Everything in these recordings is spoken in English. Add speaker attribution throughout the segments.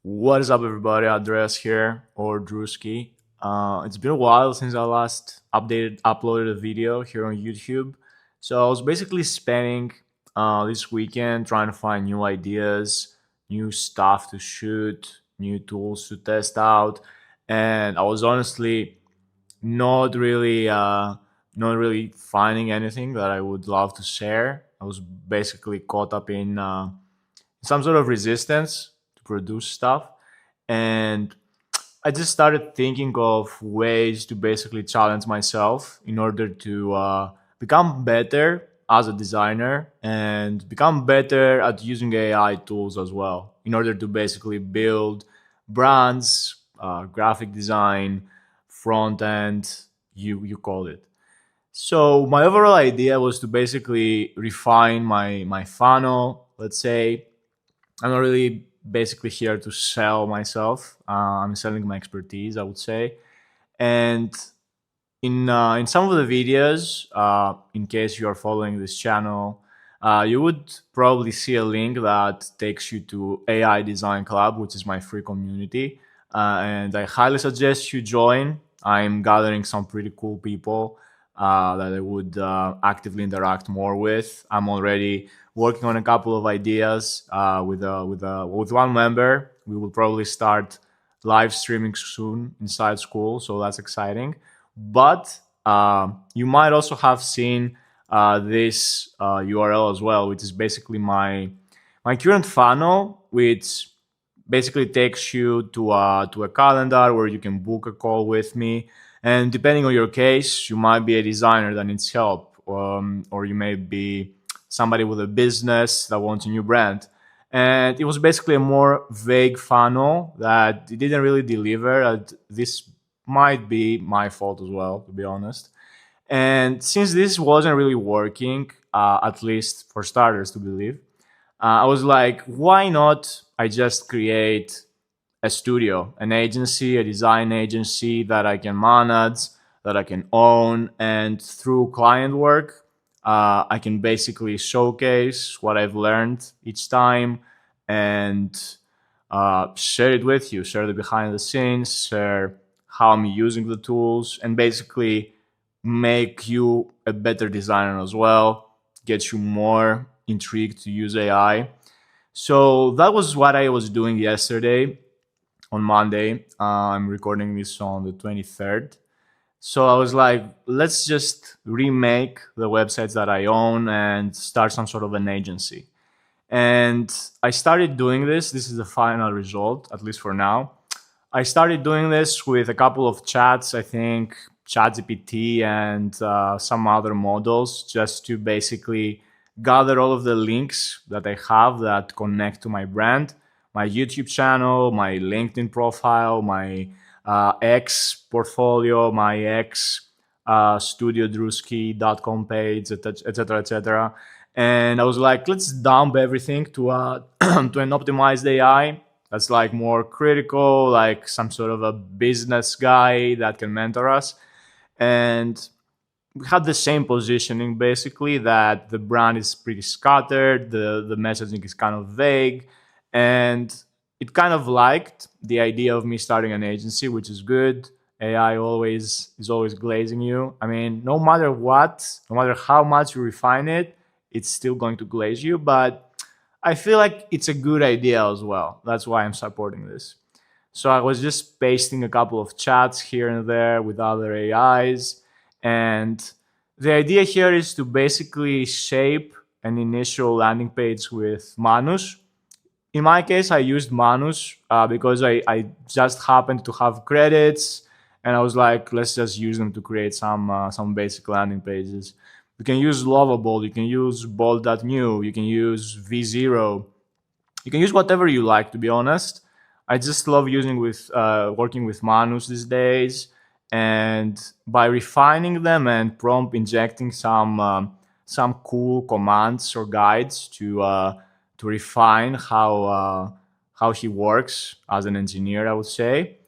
Speaker 1: What is up, everybody? Andreas here, or Drewskii. It's been a while since I last uploaded a video here on YouTube. So I was basically spending this weekend trying to find new ideas, new stuff to shoot, new tools to test out, and I was honestly not really, not really finding anything that I would love to share. I was basically caught up in some sort of resistance to produce stuff. And I just started thinking of ways to basically challenge myself in order to become better as a designer and become better at using AI tools as well, in order to basically build brands, graphic design, front end, you call it. So my overall idea was to basically refine my funnel, let's say. I'm not really basically here to sell myself. I'm selling my expertise, I would say. And in some of the videos, in case you are following this channel, you would probably see a link that takes you to AI Design Club, which is my free community. And I highly suggest you join. I'm gathering some pretty cool people that I would actively interact more with. I'm already working on a couple of ideas with one member. We will probably start live streaming soon inside school, so that's exciting. But you might also have seen this URL as well, which is basically my current funnel, which basically takes you to a calendar where you can book a call with me. And depending on your case, you might be a designer that needs help, or you may be somebody with a business that wants a new brand. And it was basically a more vague funnel that it didn't really deliver. This might be my fault as well, to be honest. And since this wasn't really working, at least for starters to believe, I was like, why not I just create a studio, an agency, a design agency that I can manage, that I can own, and through client work, I can basically showcase what I've learned each time and share it with you, share the behind the scenes, share how I'm using the tools, and basically make you a better designer as well, get you more intrigued to use AI. So that was what I was doing yesterday on Monday. I'm recording this on the 23rd. So I was like, let's just remake the websites that I own and start some sort of an agency. And I started doing this. This is the final result, at least for now. I started doing this with a couple of chats, I think ChatGPT and some other models, just to basically gather all of the links that I have that connect to my brand, my YouTube channel, my LinkedIn profile, my X portfolio, my X studiodrewskii.com page, etc., etc. And I was like, let's dump everything to to an optimized AI that's like more critical, like some sort of a business guy that can mentor us. And we had the same positioning basically, that the brand is pretty scattered, the messaging is kind of vague, and it kind of liked the idea of me starting an agency, which is good. AI always is always glazing you. I mean, no matter what, no matter how much you refine it, it's still going to glaze you. But I feel like it's a good idea as well. That's why I'm supporting this. So I was just pasting a couple of chats here and there with other AIs. And the idea here is to basically shape an initial landing page with Manus. In my case, I used Manus because I just happened to have credits, and I was like, let's just use them to create some basic landing pages. You can use Lovable, you can use Bold.new, you can use V0, you can use whatever you like, to be honest. I just love using with working with Manus these days, and by refining them and prompt injecting some cool commands or guides to refine how he works as an engineer, I would say.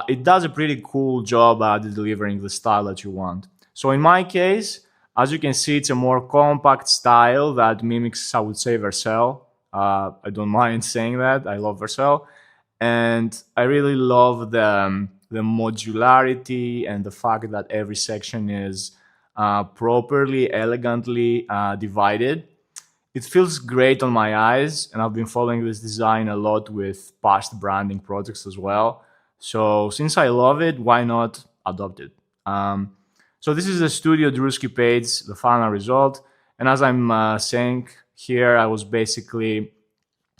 Speaker 1: It does a pretty cool job at delivering the style that you want. So in my case, as you can see, it's a more compact style that mimics, I would say, Vercel. I don't mind saying that. I love Vercel. And I really love the modularity and the fact that every section is properly, elegantly divided. It feels great on my eyes, and I've been following this design a lot with past branding projects as well. So since I love it, why not adopt it? So this is the Studio Drewskii page, the final result. And as I'm saying here, I was basically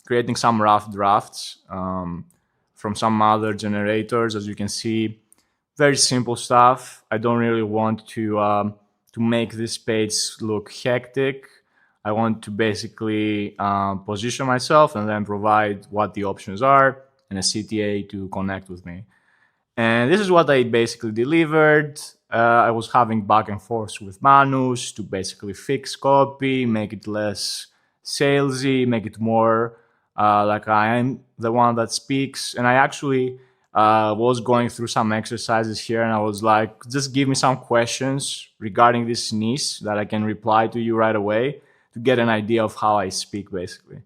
Speaker 1: creating some rough drafts from some other generators. As you can see, very simple stuff. I don't really want to make this page look hectic. I want to basically position myself and then provide what the options are and a CTA to connect with me. And this is what I basically delivered. I was having back and forth with Manus to basically fix copy, make it less salesy, make it more like I am the one that speaks. And I actually was going through some exercises here, and I was like, just give me some questions regarding this niche that I can reply to you right away to get an idea of how I speak, basically.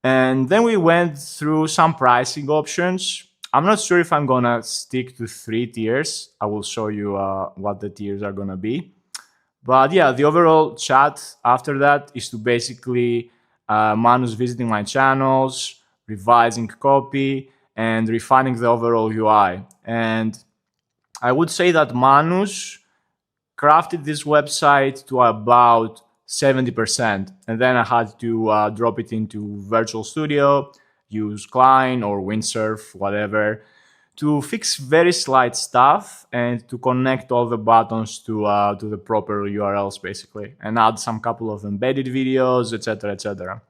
Speaker 1: And then we went through some pricing options. I'm not sure if I'm gonna stick to 3 tiers. I will show you what the tiers are gonna be. But yeah, the overall chat after that is to basically Manus visiting my channels, revising copy, and refining the overall UI. And I would say that Manus crafted this website to about 70%. And then I had to drop it into Virtual Studio, use Klein or Windsurf, whatever, to fix very slight stuff and to connect all the buttons to the proper URLs, basically, and add some couple of embedded videos, etc., etc.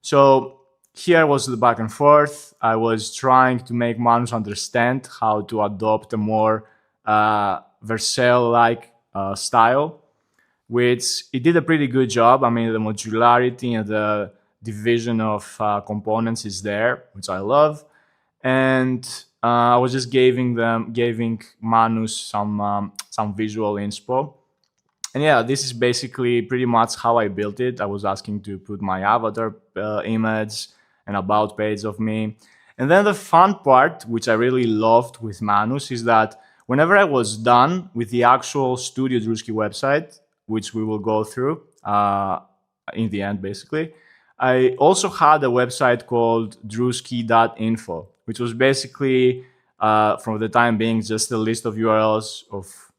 Speaker 1: So here was the back and forth. I was trying to make Manus understand how to adopt a more Vercel-like style, which it did a pretty good job. I mean, the modularity and the division of components is there, which I love. And I was just giving Manus some visual inspo. And yeah, this is basically pretty much how I built it. I was asking to put my avatar image and about page of me. And then the fun part, which I really loved with Manus, is that whenever I was done with the actual Studio Drewskii website, which we will go through in the end, basically, I also had a website called drewskii.info, which was basically, for the time being, just a list of URLs of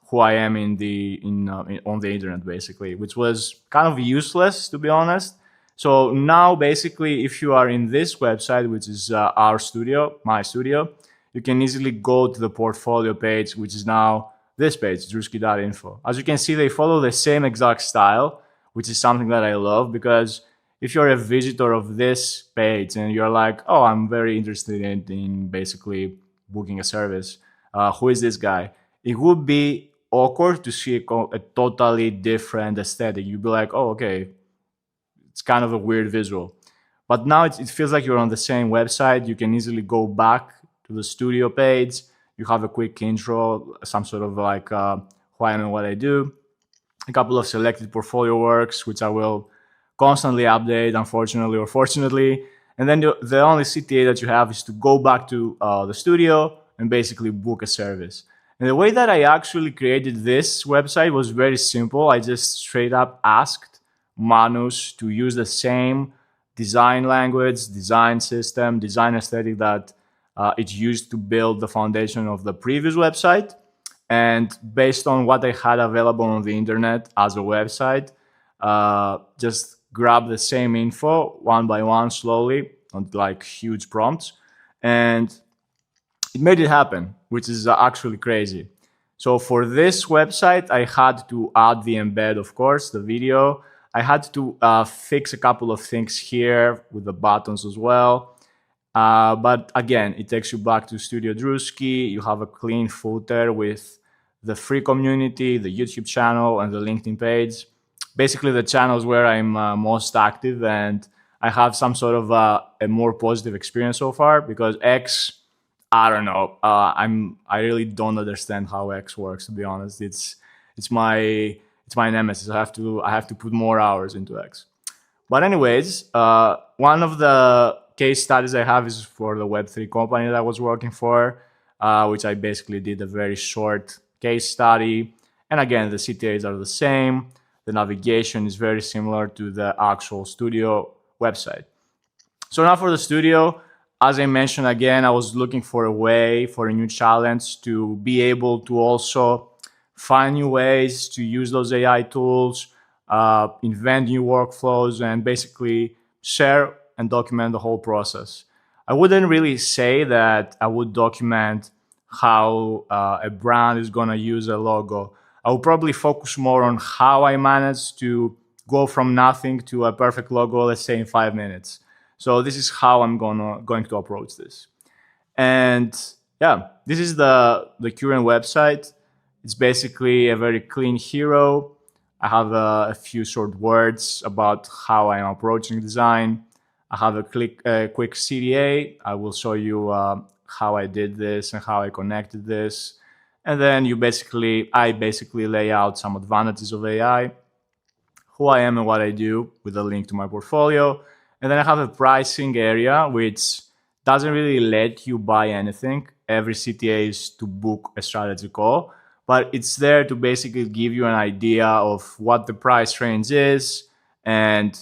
Speaker 1: who I am on the internet, basically, which was kind of useless, to be honest. So now, basically, if you are in this website, which is our studio, my studio, you can easily go to the portfolio page, which is now this page, drewskii.info. As you can see, they follow the same exact style, which is something that I love, because if you're a visitor of this page and you're like, oh, I'm very interested in basically booking a service, who is this guy? It would be awkward to see a totally different aesthetic. You'd be like, oh, okay, it's kind of a weird visual. But now it feels like you're on the same website. You can easily go back to the studio page. You have a quick intro, some sort of like who I am and what I do, a couple of selected portfolio works, which I will constantly update, unfortunately or fortunately. And then the only CTA that you have is to go back to the studio and basically book a service. And the way that I actually created this website was very simple. I just straight up asked Manus to use the same design language, design system, design aesthetic that it used to build the foundation of the previous website. And based on what I had available on the internet as a website, just grab the same info one by one slowly on like huge prompts. And it made it happen, which is actually crazy. So for this website, I had to add the embed, of course, the video. I had to fix a couple of things here with the buttons as well. But again, it takes you back to Studio Drewskii. You have a clean footer with the free community, the YouTube channel, and the LinkedIn page. Basically, the channels where I'm most active, and I have some sort of a more positive experience so far, because X, I don't know. I really don't understand how X works, to be honest. It's my nemesis. I have to put more hours into X. But anyways, one of the case studies I have is for the Web3 company that I was working for, which I basically did a very short case study. And again, the CTAs are the same. The navigation is very similar to the actual studio website. So now for the studio, as I mentioned again, I was looking for a way, for a new challenge to be able to also find new ways to use those AI tools, invent new workflows, and basically share and document the whole process. I wouldn't really say that I would document how a brand is going to use a logo. I would probably focus more on how I managed to go from nothing to a perfect logo, let's say in 5 minutes. So this is how I'm going to approach this. And yeah, this is the current website. It's basically a very clean hero. I have a few short words about how I'm approaching design. I have a quick CTA. I will show you how I did this and how I connected this. And then I basically lay out some advantages of AI, who I am and what I do with a link to my portfolio. And then I have a pricing area, which doesn't really let you buy anything. Every CTA is to book a strategy call, but it's there to basically give you an idea of what the price range is. And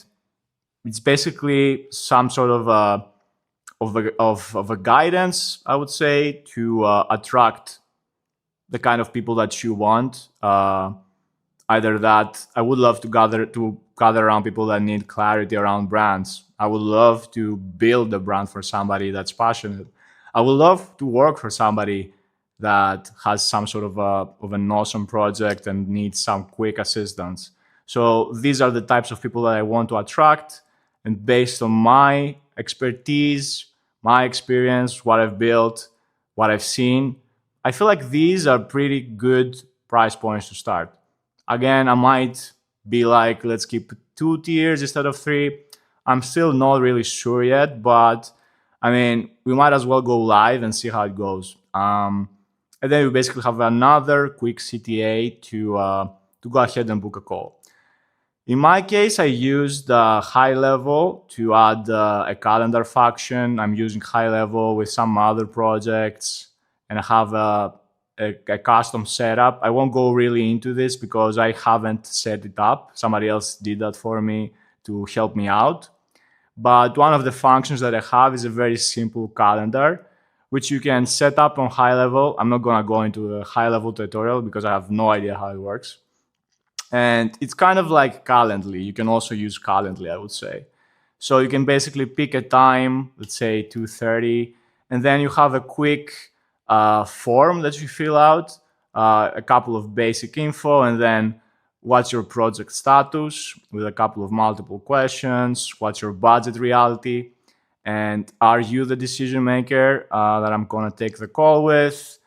Speaker 1: it's basically some sort of a guidance, I would say, to attract the kind of people that you want. Either that, I would love to gather around people that need clarity around brands. I would love to build a brand for somebody that's passionate. I would love to work for somebody that has some sort of an awesome project and needs some quick assistance. So these are the types of people that I want to attract. And based on my expertise, my experience, what I've built, what I've seen, I feel like these are pretty good price points to start. Again, I might be like, let's keep 2 tiers instead of 3. I'm still not really sure yet, but I mean, we might as well go live and see how it goes. And then we basically have another quick CTA to go ahead and book a call. In my case, I used high level to add a calendar function. I'm using high level with some other projects, and I have a custom setup. I won't go really into this because I haven't set it up. Somebody else did that for me to help me out. But one of the functions that I have is a very simple calendar, which you can set up on high level. I'm not going to go into a high level tutorial because I have no idea how it works. And it's kind of like Calendly. You can also use Calendly, I would say. So you can basically pick a time, let's say 2:30, and then you have a quick form that you fill out, a couple of basic info, and then what's your project status with a couple of multiple questions, what's your budget reality, and are you the decision maker that I'm going to take the call with?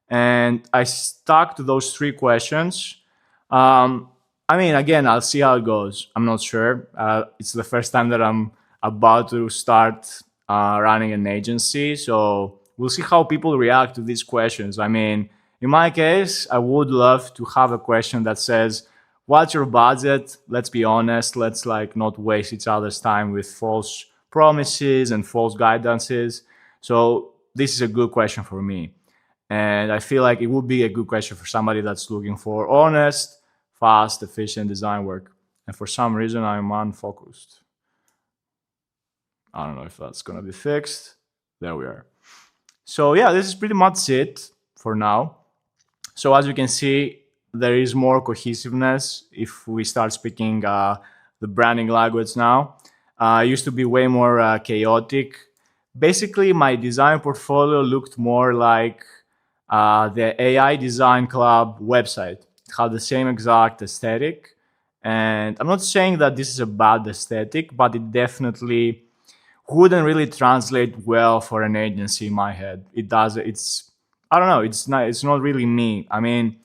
Speaker 1: And I stuck to those 3 questions. I mean, again, I'll see how it goes. I'm not sure. It's the first time that I'm about to start running an agency. So we'll see how people react to these questions. I mean, in my case, I would love to have a question that says, what's your budget? Let's be honest. Let's not waste each other's time with false promises and false guidances. So this is a good question for me. And I feel like it would be a good question for somebody that's looking for honest, fast, efficient design work. And for some reason, I'm unfocused. I don't know if that's going to be fixed. There we are. So yeah, this is pretty much it for now. So as you can see, there is more cohesiveness if we start speaking the branding language now. It used to be way more chaotic. Basically, my design portfolio looked more like the AI Design Club website. It had the same exact aesthetic. And I'm not saying that this is a bad aesthetic, but it definitely wouldn't really translate well for an agency in my head. It does. I don't know. It's not really me. I mean,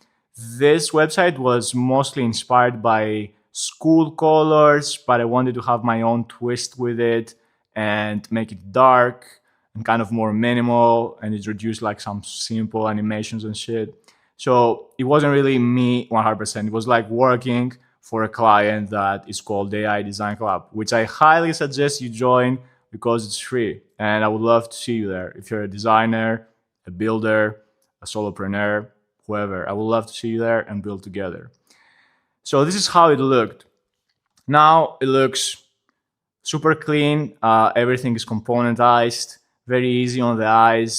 Speaker 1: this website was mostly inspired by school colors, but I wanted to have my own twist with it and make it dark and kind of more minimal and introduce some simple animations and shit. So it wasn't really me 100%. It was like working for a client that is called AI Design Club, which I highly suggest you join because it's free. And I would love to see you there. If you're a designer, a builder, a solopreneur, whoever, I would love to see you there and build together. So this is how it looked. Now it looks super clean. Everything is componentized, very easy on the eyes.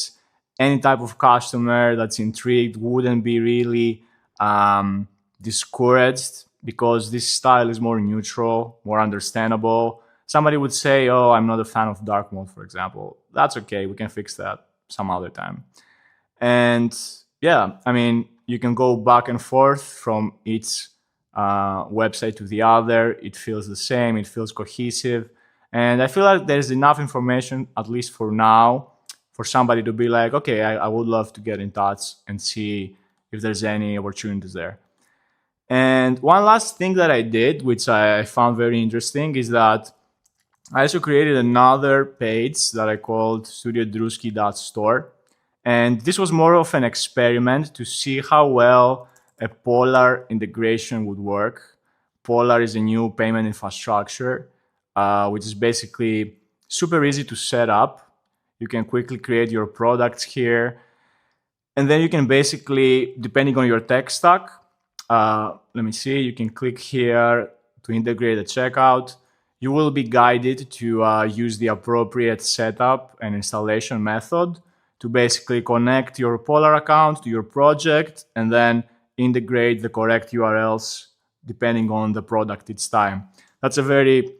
Speaker 1: Any type of customer that's intrigued wouldn't be really discouraged, because this style is more neutral, more understandable. Somebody would say, "Oh, I'm not a fan of dark mode," for example. That's okay. We can fix that some other time. And yeah, I mean, you can go back and forth from each website to the other. It feels the same. It feels cohesive. And I feel like there's enough information, at least for now, for somebody to be like, okay, I would love to get in touch and see if there's any opportunities there. And one last thing that I did, which I found very interesting, is that I also created another page that I called Studio Drewskii.store. And this was more of an experiment to see how well a Polar integration would work. Polar is a new payment infrastructure, which is basically super easy to set up. You can quickly create your products here. And then you can basically, depending on your tech stack, let me see, you can click here to integrate a checkout. You will be guided to use the appropriate setup and installation method to basically connect your Polar account to your project and then integrate the correct URLs depending on the product each time. That's a very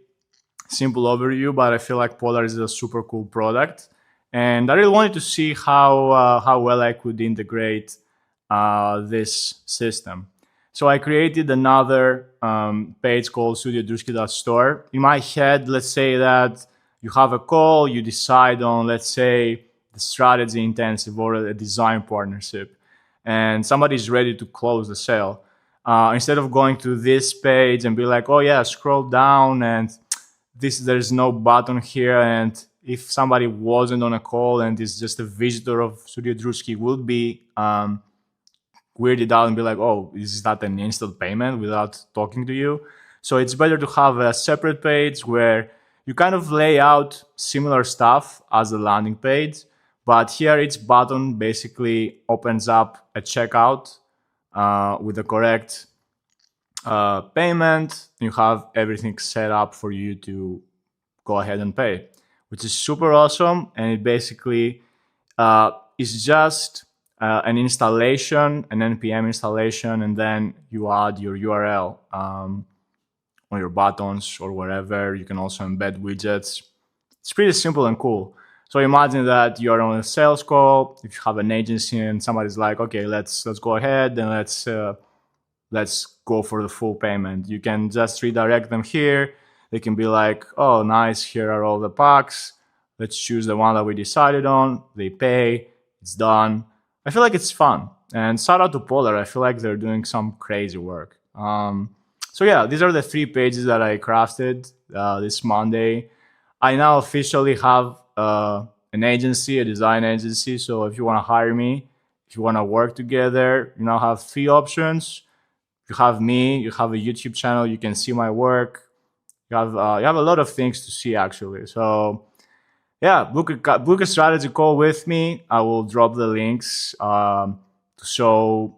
Speaker 1: simple overview, but I feel like Polar is a super cool product. And I really wanted to see how well I could integrate this system. So I created another page called Studio Drewskii.store. In my head, let's say that you have a call, you decide on, let's say, the strategy intensive or a design partnership, and somebody's ready to close the sale. Instead of going to this page and be like, oh yeah, scroll down and there's no button here, and if somebody wasn't on a call and is just a visitor of Studio Drewskii, would be weirded out and be like, oh, is that an instant payment without talking to you? So it's better to have a separate page where you kind of lay out similar stuff as the landing page, but here each button basically opens up a checkout with the correct payment. You have everything set up for you to go ahead and pay, which is super awesome. And it basically is just an installation, an NPM installation, and then you add your URL on your buttons or wherever. You can also embed widgets. It's pretty simple and cool. So imagine that you're on a sales call. If you have an agency and somebody's like, okay, let's go ahead and let's go for the full payment. You can just redirect them here. They can be like, oh, nice, here are all the packs. Let's choose the one that we decided on. They pay, it's done. I feel like it's fun. And shout out to Polar. I feel like they're doing some crazy work. So yeah, these are the 3 pages that I crafted this Monday. I now officially have an agency, a design agency. So if you want to hire me, if you want to work together, you now have 3 options. You have me, you have a YouTube channel, you can see my work. You have a lot of things to see actually. So yeah, book a strategy call with me. I will drop the links to show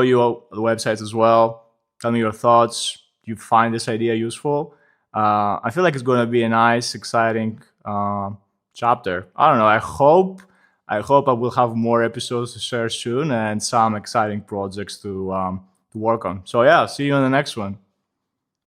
Speaker 1: you the websites as well. Tell me your thoughts. Do you find this idea useful? I feel like it's going to be a nice, exciting chapter. I don't know. I hope I will have more episodes to share soon and some exciting projects to work on. So yeah, see you in the next one.